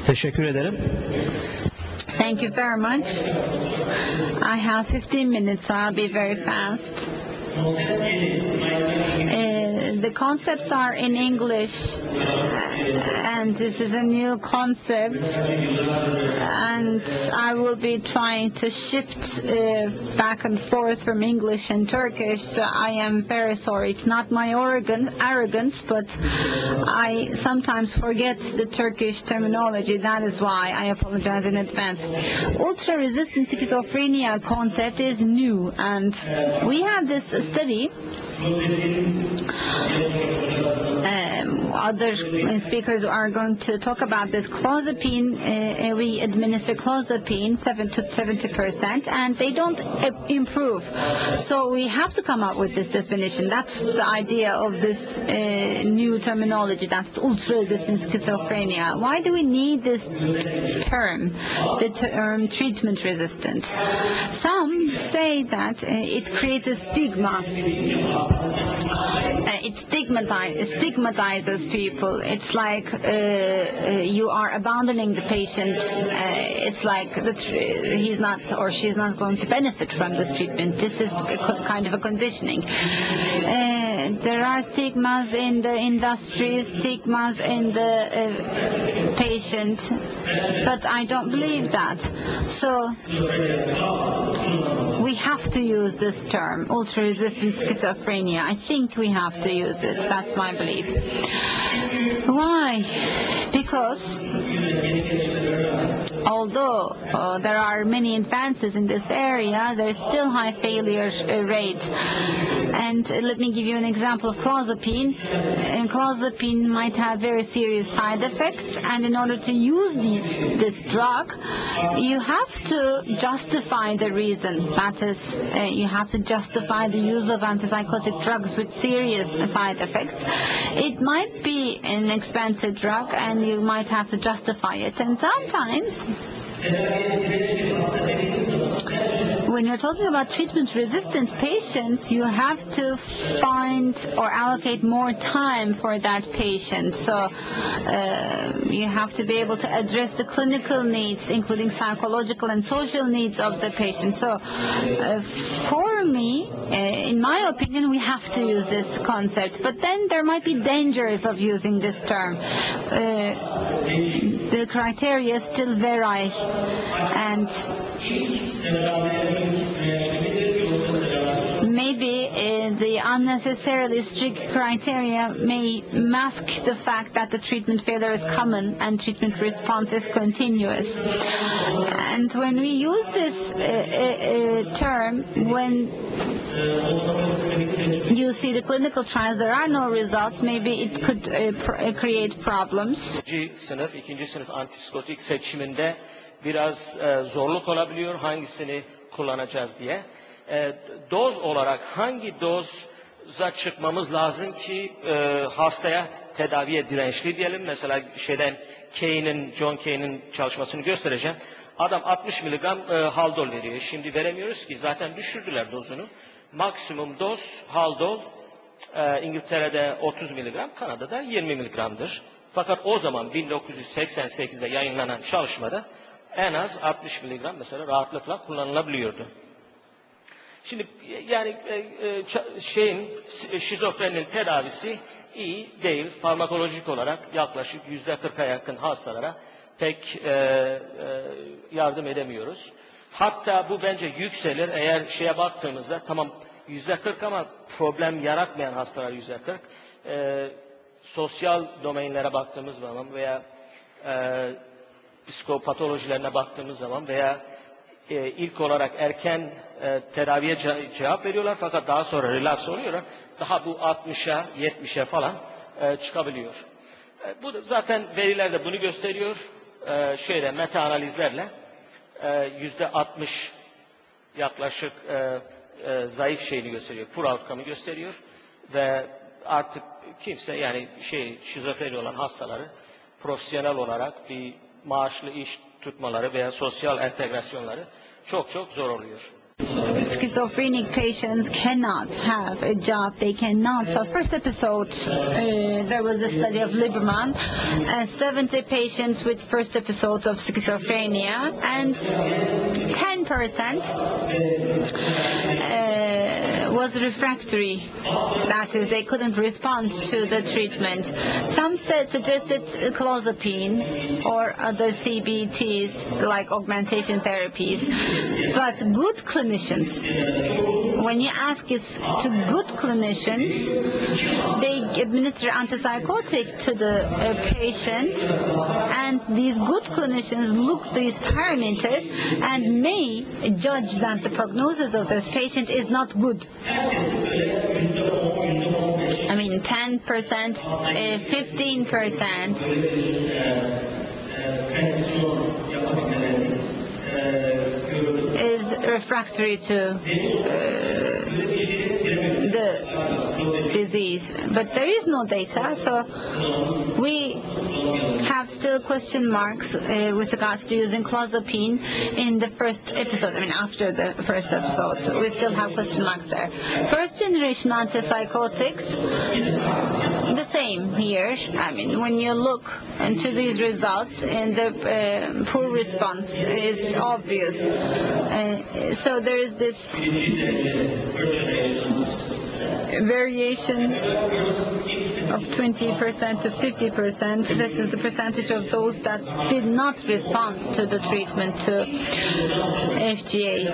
Teşekkür ederim. Thank you very much. I have 15 minutes, so I'll be very fast. The concepts are in English, and this is a new concept, and I will be trying to shift back and forth from English and Turkish, so I am very sorry. It's not my arrogance, but I sometimes forget the Turkish terminology. That is why I apologize in advance. Ultra-resistant schizophrenia concept is new, and we have this study. Other speakers are going to talk about this. Clozapine, we administer clozapine 7 to 70%, and they don't improve. So we have to come up with this definition. That's the idea of this new terminology. That's ultra-resistant schizophrenia. Why do we need this term, the term treatment resistant? Some say that it creates a stigma. It stigmatizes people. It's like you are abandoning the patient. It's like he's not or she's not going to benefit from this treatment. This is kind of a conditioning. There are stigmas in the industry, stigmas in the patient, but I don't believe that. So we have to use this term, ultra-resistant schizophrenia. I think we have to use it. That's my belief. Why? Because although there are many advances in this area, there is still high failure rate. And let me give you an example of clozapine. And clozapine might have very serious side effects, and in order to use this drug, you have to justify the reason. That is, you have to justify the use of antipsychotic drugs with serious side effects. It might be an expensive drug, and you might have to justify it. And sometimes, when you're talking about treatment-resistant patients, you have to find or allocate more time for that patient. So you have to be able to address the clinical needs, including psychological and social needs of the patient. So for me, in my opinion, we have to use this concept. But then there might be dangers of using this term. The criteria still vary, and maybe the unnecessarily strict criteria may mask the fact that the treatment failure is common and treatment response is continuous. And when we use this term, when you see the clinical trials, there are no results, maybe it could create problems. İkinci sınıf antipsikotik seçiminde biraz zorluk olabiliyor hangisini kullanacağız diye. Doz olarak hangi doza çıkmamız lazım ki hastaya tedaviye dirençli diyelim. Mesela John Kane'in çalışmasını göstereceğim. Adam 60 miligram haldol veriyor. Şimdi veremiyoruz ki zaten düşürdüler dozunu. Maksimum doz haldol İngiltere'de 30 miligram, Kanada'da 20 miligramdır. Fakat o zaman 1988'de yayınlanan çalışmada en az 60 miligram mesela rahatlıkla kullanılabiliyordu. Şimdi yani şizofreninin tedavisi iyi değil. Farmakolojik olarak yaklaşık %40'a yakın hastalara pek yardım edemiyoruz. Hatta bu bence yükselir eğer baktığımızda tamam %40 ama problem yaratmayan hastalar %40. Sosyal domainlere baktığımız zaman veya psikopatolojilerine baktığımız zaman veya ilk olarak erken tedaviye cevap veriyorlar fakat daha sonra relapse oluyorlar. Daha bu 60'a 70'e falan çıkabiliyor. Bu zaten veriler de bunu gösteriyor. Meta analizlerle %60 yaklaşık zayıf şeyini gösteriyor. Poor outcome'ı gösteriyor ve artık kimse yani şizofreni olan hastaları profesyonel olarak bir maaşlı iş tutmaları veya sosyal entegrasyonları çok zor oluyor. schizophrenic patients cannot have a job. They cannot. So first episode, there was a study of Lieberman, 70 patients with first episodes of schizophrenia, and 10% was refractory. That is, they couldn't respond to the treatment. Some suggested clozapine or other CBTs like augmentation therapies. But good clinicians, when you ask it to good clinicians, they administer antipsychotic to the patient, and these good clinicians look these parameters and may judge that the prognosis of this patient is not good. I mean, 10%, 15%. Is refractory to the disease, but there is no data, so we have still question marks with regards to using clozapine in the first episode. I mean, after the first episode, we still have question marks there. First generation antipsychotics, the same here. I mean, when you look into these results, and the poor response is obvious. So there is this variation of 20% to 50%. This is the percentage of those that did not respond to the treatment to FGAs,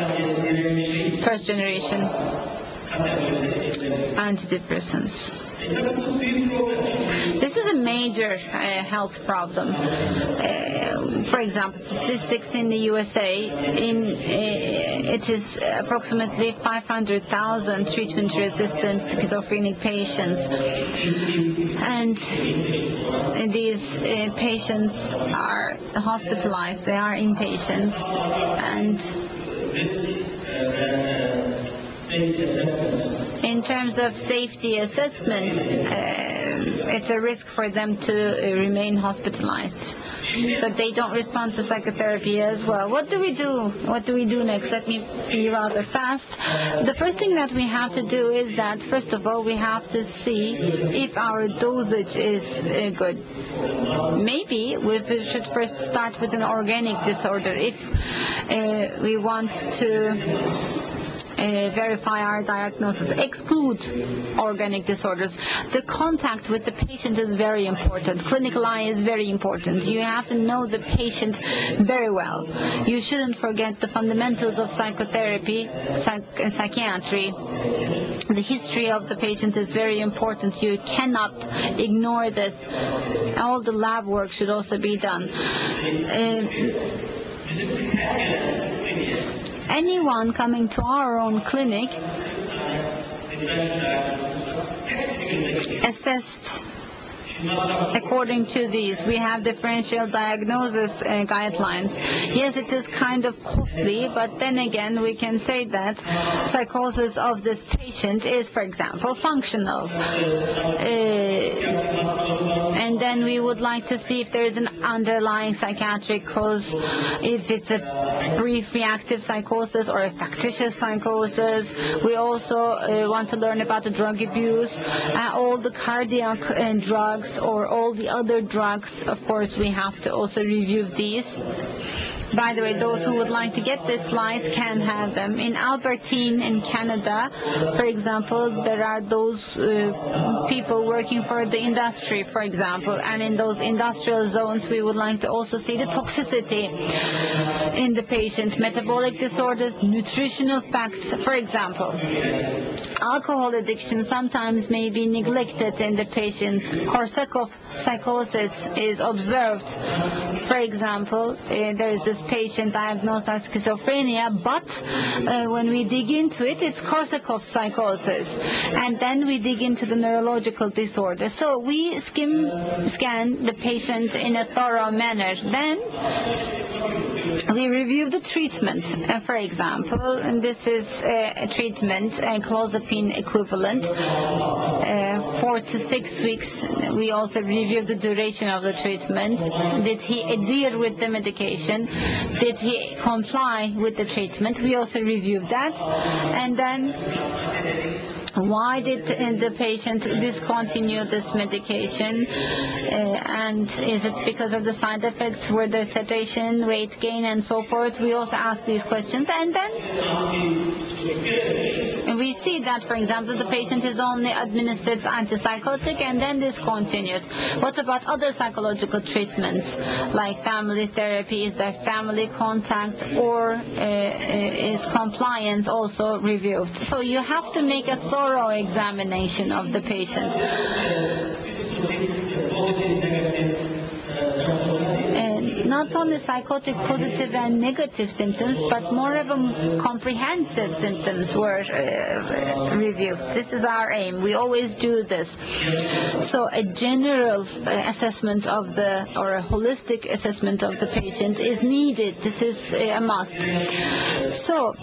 first generation antidepressants. This is a major health problem. For example, statistics in the USA, it is approximately 500,000 treatment-resistant schizophrenic patients, and these patients are hospitalized. They are inpatients, and in terms of safety assessment, it's a risk for them to remain hospitalized. So they don't respond to psychotherapy as well. What do we do? What do we do next? Let me be rather fast. The first thing that we have to do is that, first of all, we have to see if our dosage is good. Maybe we should first start with an organic disorder. If we want to verify our diagnosis, exclude organic disorders. The contact with the patient is very important. Clinical eye is very important. You have to know the patient very well. You shouldn't forget the fundamentals of psychotherapy, psychiatry. The history of the patient is very important. You cannot ignore this. All the lab work should also be done. Anyone coming to our own clinic assessed according to these. We have differential diagnosis guidelines. Yes, it is kind of costly, but then again, we can say that psychosis of this patient is, for example, functional. And then we would like to see if there is an underlying psychiatric cause, if it's a brief reactive psychosis or a factitious psychosis. We also want to learn about the drug abuse, all the cardiac drugs, or all the other drugs. Of course, we have to also review these. By the way, those who would like to get the slides can have them. In Albertine in Canada, for example, there are those people working for the industry, for example, and in those industrial zones we would like to also see the toxicity in the patients, metabolic disorders, nutritional facts. For example, alcohol addiction sometimes may be neglected in the patients. Korsakoff psychosis is observed. For example, there is this patient diagnosed as schizophrenia, but when we dig into it, it's Korsakoff psychosis, and then we dig into the neurological disorder. So we scan the patient in a thorough manner. Then we reviewed the treatment. For example, and this is a treatment, a clozapine equivalent, 4 to 6 weeks. We also reviewed the duration of the treatment. Did he adhere with the medication? Did he comply with the treatment? We also reviewed that. And then why did the patient discontinue this medication, and is it because of the side effects, were there sedation, weight gain, and so forth? We also ask these questions, and then we see that, for example, the patient is only administered antipsychotic and then discontinued. What about other psychological treatments like family therapy? Is there family contact, or is compliance also reviewed? So you have to make a thorough examination of the patient. Not only psychotic positive and negative symptoms, but more of a comprehensive symptoms were reviewed. This is our aim. We always do this. So a general assessment of or a holistic assessment of the patient is needed. This is a must. So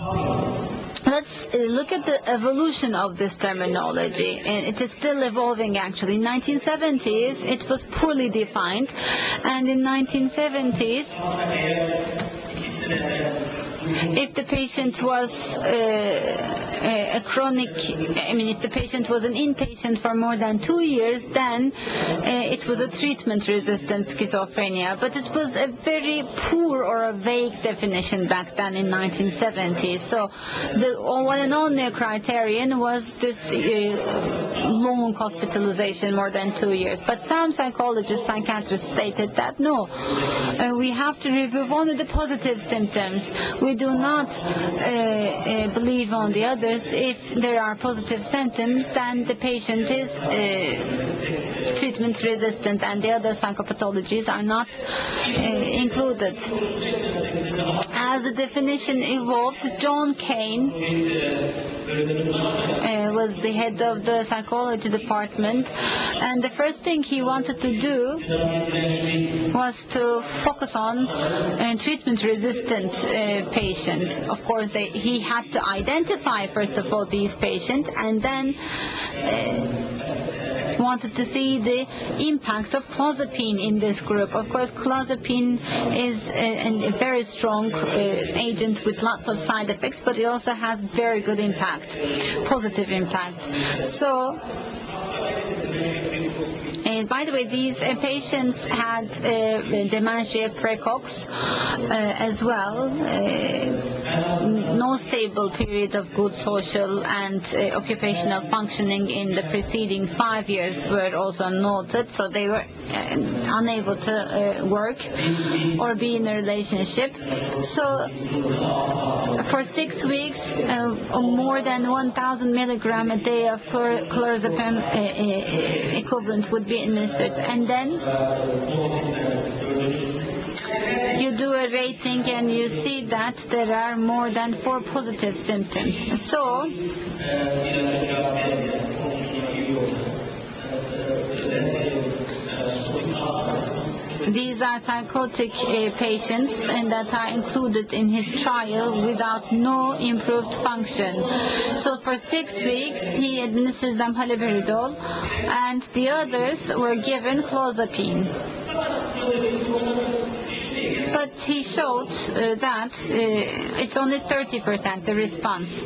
let's look at the evolution of this terminology. And it is still evolving, actually. In 1970s, it was poorly defined, and in 1970s, if the patient was a chronic, if the patient was an inpatient for more than 2 years, then it was a treatment-resistant schizophrenia. But it was a very poor or a vague definition back then in 1970s. So the one and only criterion was this long hospitalization, more than 2 years. But some psychologists, psychiatrists stated that no, we have to remove only the positive symptoms. We do not believe on the others. If there are positive symptoms, then the patient is treatment resistant, and the other psychopathologies are not included. As the definition evolved, John Kane was the head of the psychology department, and the first thing he wanted to do was to focus on treatment resistant patients. Of course, he had to identify first of all these patients, and then wanted to see the impact of clozapine in this group. Of course, clozapine is a very strong agent with lots of side effects, but it also has very good impact, positive impact. So, and by the way, these patients had dementia precox as well. No stable period of good social and occupational functioning in the preceding 5 years were also noted, so they were unable to work or be in a relationship. So for 6 weeks, more than 1,000 milligram a day of clozapine equivalent would be administered, and then you do a rating and you see that there are more than 4 positive symptoms. So these are psychotic patients and that are included in his trial without no improved function. So for 6 weeks he administered them haloperidol, and the others were given clozapine. But he showed that it's only 30% the response.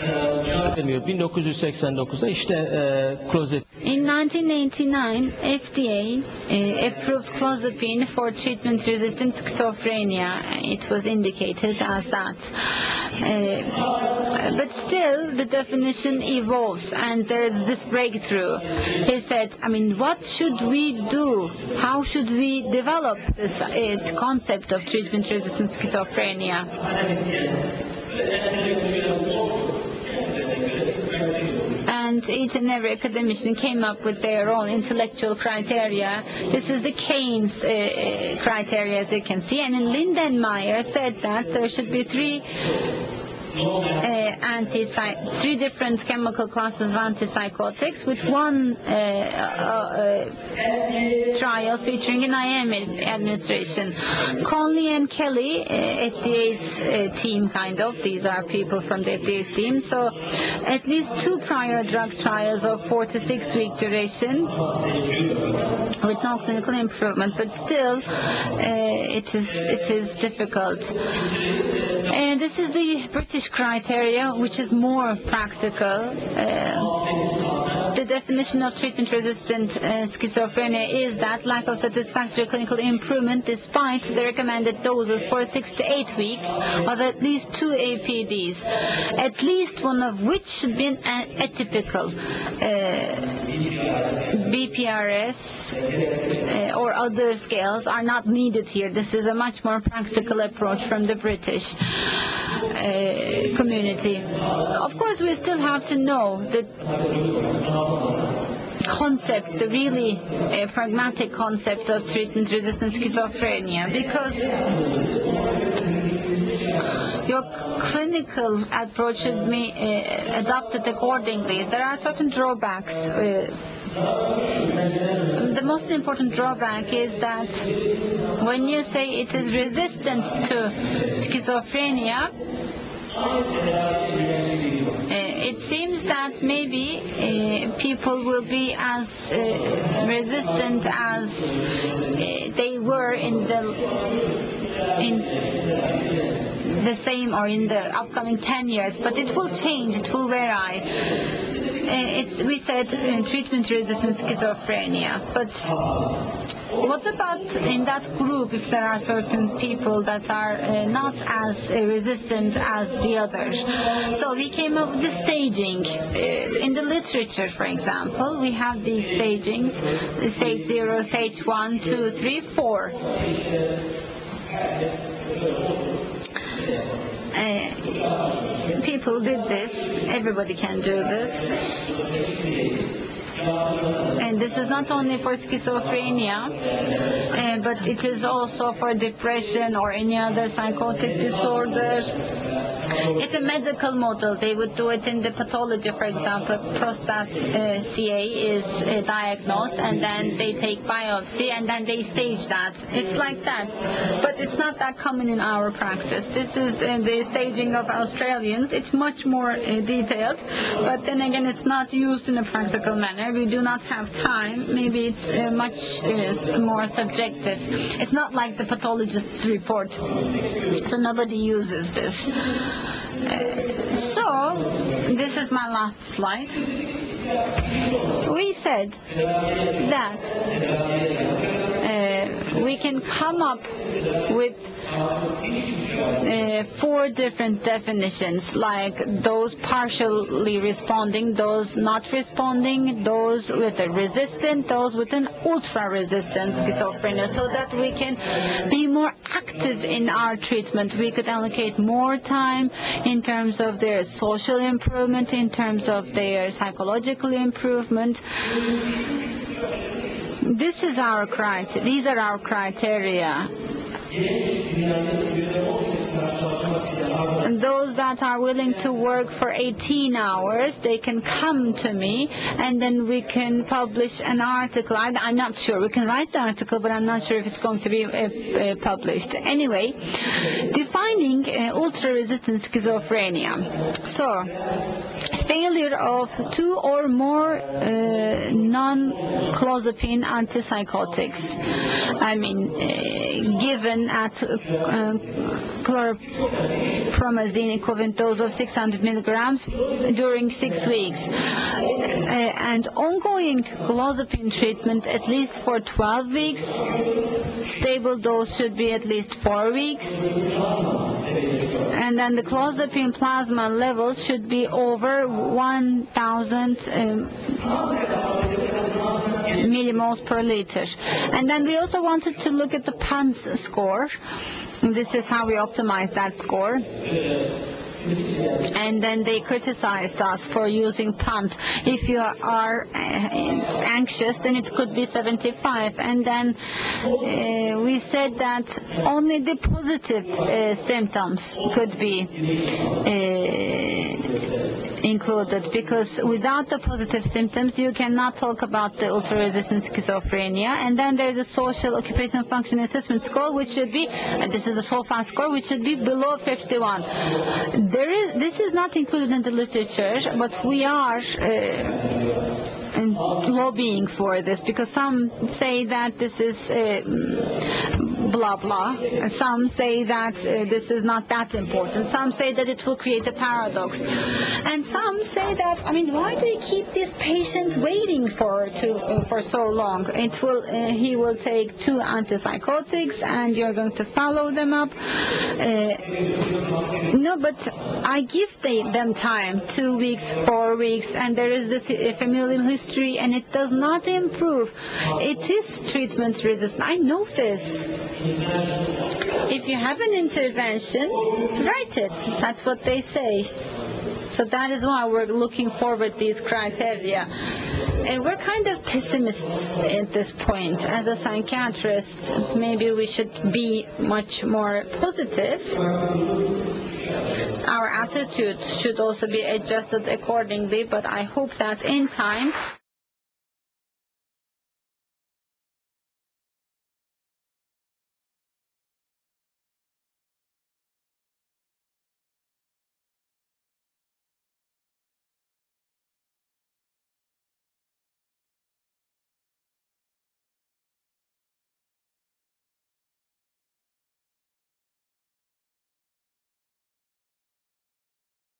1989'da işte clozapine. In 1989, FDA approved clozapine for treatment-resistant schizophrenia. It was indicated as that. But still, the definition evolves, and there's this breakthrough. He said, what should we do? How should we develop this concept of treatment-resistant schizophrenia? And each and every academician came up with their own intellectual criteria. This is the Keynes criteria, as you can see. And in Lindenmayer said that there should be 3 three different chemical classes of antipsychotics, with one trial featuring an IM administration. Conley and Kelly, FDA's team kind of, these are people from the FDA's team, so at least 2 prior drug trials of 4 to 6 week duration with no clinical improvement, but still it is difficult. And this is the British criteria, which is more practical. The definition of treatment-resistant schizophrenia is that lack of satisfactory clinical improvement despite the recommended doses for 6 to 8 weeks of at least 2 APDs, at least one of which should be an atypical BPRS or other scales are not needed here. This is a much more practical approach from the British community. Of course, we still have to know the concept, the really pragmatic concept of treatment-resistant schizophrenia, because your clinical approach should be adopted accordingly. There are certain drawbacks. The most important drawback is that when you say it is resistant to schizophrenia, it seems that maybe people will be as resistant as they were in the same or in the upcoming 10 years, but it will change, it will vary. We said treatment-resistant schizophrenia, but what about in that group if there are certain people that are not as resistant as the others? So we came up with the staging. In the literature, for example, we have these stagings, stage 0, stage 1, 2, 3, 4. People did this, everybody can do this, and this is not only for schizophrenia, but it is also for depression or any other psychotic disorder. It's a medical model. They would do it in the pathology, for example, prostate CA is diagnosed, and then they take biopsy, and then they stage that. It's like that, but it's not that common in our practice. This is the staging of Australians. It's much more detailed, but then again, it's not used in a practical manner. We do not have time. Maybe it's much more subjective. It's not like the pathologist's report, so nobody uses this. So, this is my last slide. We said that we can come up with 4 different definitions, like those partially responding, those not responding, those with a resistant, those with an ultra-resistant schizophrenia, so that we can be more active in our treatment. We could allocate more time in terms of their social improvement, in terms of their psychological improvement. This is our criteria. These are our criteria. And those that are willing to work for 18 hours, they can come to me, and then we can publish an article. I'm not sure. We can write the article, but I'm not sure if it's going to be published. Anyway, defining ultra-resistant schizophrenia. So, failure of 2 or more non-clozapine antipsychotics. I mean, given at chlorpromazine equivalent dose of 600 milligrams during 6 weeks. And ongoing clozapine treatment at least for 12 weeks. Stable dose should be at least 4 weeks. And then the clozapine plasma levels should be over 1,000 millimoles per liter. And then we also wanted to look at the PANSS score. And this is how we optimize that score. And then they criticized us for using puns. If you are anxious, then it could be 75. And then we said that only the positive symptoms could be included, because without the positive symptoms you cannot talk about the ultra-resistant schizophrenia. And then there is a social occupational function assessment score, which should be, this is a SOFA score, which should be below 51. This is not included in the literature, but we are lobbying for this, because some say that this is blah blah, some say that this is not that important, some say that it will create a paradox, and some say that, I mean, why do you keep these patients waiting for so long? He will take 2 antipsychotics and you're going to follow them up. No, but I give them time, 2 weeks, 4 weeks, and there is this familial history, and it does not improve. It is treatment resistant. I know this. If you have an intervention, write it. That's what they say. So that is why we're looking forward these criteria. And we're kind of pessimists at this point. As a psychiatrist, maybe we should be much more positive. Our attitude should also be adjusted accordingly, but I hope that in time